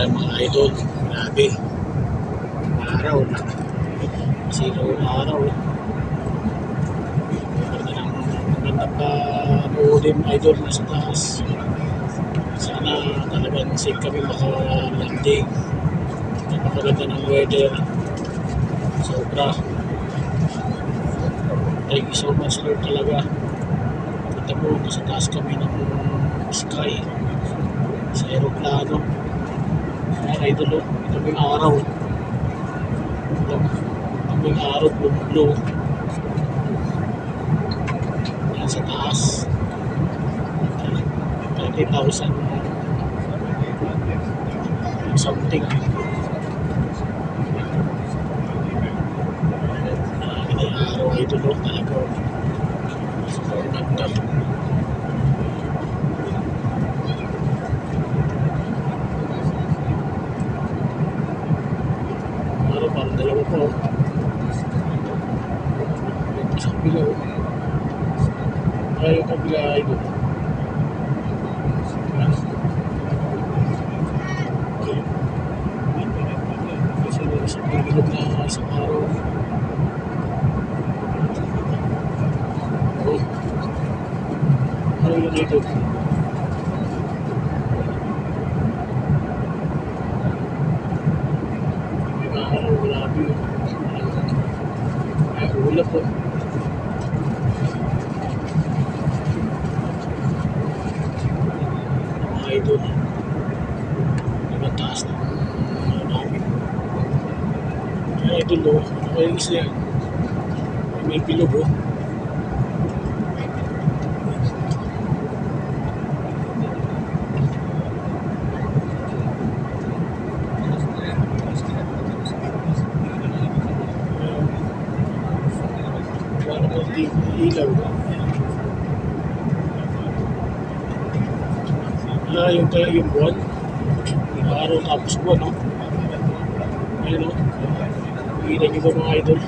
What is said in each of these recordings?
Mga idol, grabe. Araw na. Sino araw. Magandang panoodin idol na sa taas. Sana talagang safe kami maka-landing. Napakaganda ng weather. Sobra. Thank you so much Lord talaga. Kita po, nasa taas kami ng sky. Sa aeroplano. Mga idol, ito yung araw. Ito yung araw, blue. Yan sa taas. 30,000 something. Ini araw ito talaga. Sobrang ganda. Parang dalawa po. Sa kabila. Ay, yung kabila ito. Sa pagbilog na isang araw. Ano yun ito? Grabe. Ay, ulap po. Mga idol. Nagataas na namin. Ay, idol o. Ay, isa yan. May bilog o. Ilaw. Yung buwan. Yung araw tapos buwan, no? Ayun, no? Kita nyo ba mga idol?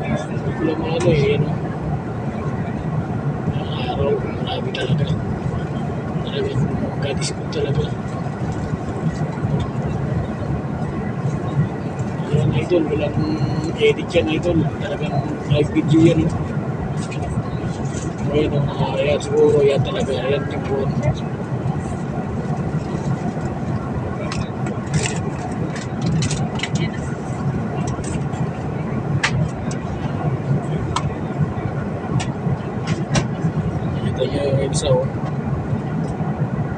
Hindi ko lang mga ano eh, no? Ang araw, marami talaga. Talagang gadisipin talaga. Ayan, idol, walang edit yan, idol. Talagang live video yan, no? Ayun, ayan siguro, yan talaga, ayan yung buwan. Ito yung isa, oh.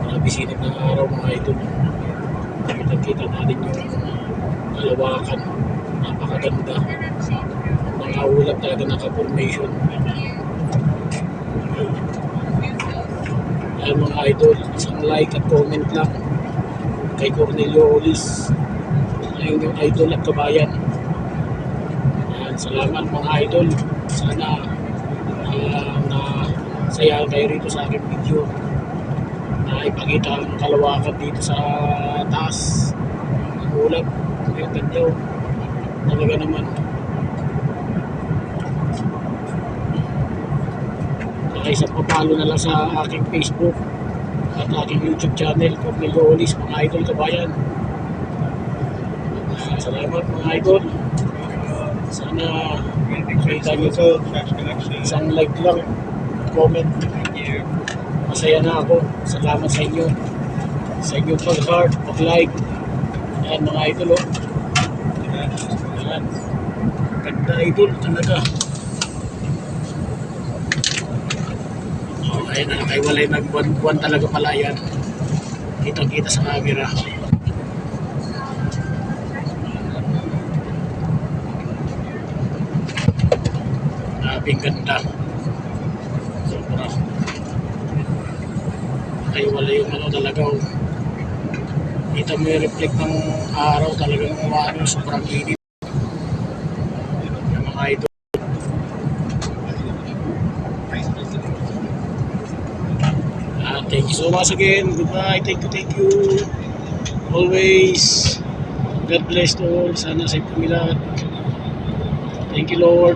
Marabisinip ng araw, mga idol. Kita natin yung kalawakan. Napakaganda. Mga ulap talaga naka-formation. Ayan mga idol, isang like at comment lang kay Cornelio Olis. Ayun yung idol at kabayan. Ayan, salamat mga idol. Sana nasaya kayo rito sa aking video na ipakita ang kalawakan dito sa taas ng ulap. Yung ganda, talaga naman. Isa papalo na lang sa aking Facebook at aking YouTube channel, Cornelio Olis, mga idol kabayan. Salamat mga idol. Sana makita nyo ito. Isang like lang, comment. Masaya na ako. Salamat sa inyo. Sa inyong pag-heart, pag-like. Ayan mga idol, oh. Ayan. Ganda idol talaga. Ayun na, nakaiwalay na buwan talaga pala yan. Kitang-kita sa camera. Grabing ganda. Sobra. Nakaiwalay yung ano talaga. Kita mo yung reflect ng araw talagang umano. Sobrang init. Yung mga idol. Thank you so much again. Goodbye. Thank you. Always. God bless to all. Sana safe kami lahat. Thank you, Lord.